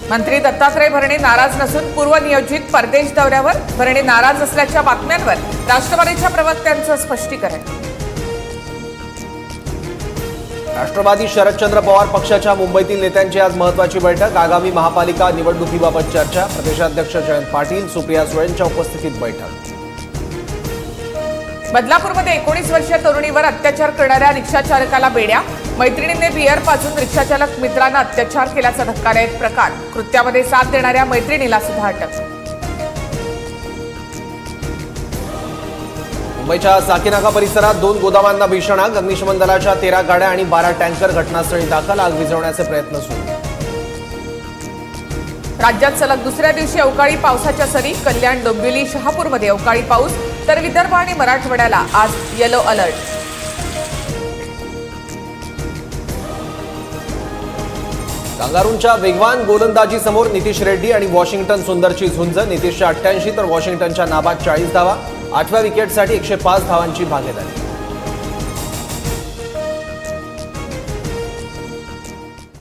मंत्री दत्तात्रय भरणे नाराज नसून पूर्वनियोजित परदेश दौऱ्यावर भरणे नाराज असल्याच्या बातम्यांवर राष्ट्रवादीच्या प्रवक्त्यांचं स्पष्टीकरण। राष्ट्रवादी शरदचंद्र पवार पक्षाच्या मुंबईतील नेत्यांची आज महत्त्वाची बैठक। आगामी महापालिका निवडणुकीबाबत चर्चा। प्रदेशाध्यक्ष जयंत पाटील, सुप्रिया सुळेंच्या उपस्थितीत बैठक। बदलापूरमध्ये 19 वर्षीय तरुणीवर अत्याचार करणाऱ्या रिक्षाचालकाला बेड्या। मैत्रिणीने बियर पाजून रिक्षाचालक मित्रांना अत्याचार केल्याचा धक्कादायक प्रकार। कृत्यामध्ये साथ देणाऱ्या मैत्रिणीला सुद्धा अटक। मुंबईच्या साकीनाका परिसरात 2 गोदामांना भीषण आग। अग्निशमन दलाच्या 13 गाड्या आणि 12 टँकर घटनास्थळी दाखल। आग विझवण्याचे प्रयत्न सुरू। राज्यात सलग दुसऱ्या दिवशी अवकाळी पावसाच्या सरी। कल्याण, डोंबिवली, शहापूरमध्ये अवकाळी पाऊस, तर विदर्भ आणि मराठवाड्याला आज येलो अलर्ट। कांगारूंच्या वेगवान गोलंदाजीसमोर नितीश रेड्डी आणि वॉशिंग्टन सुंदरची झुंज। नितीशच्या 88 तर वॉशिंग्टनच्या नाबाद 40 धावा। 8व्या विकेटसाठी 105 धावांची भागीदारी।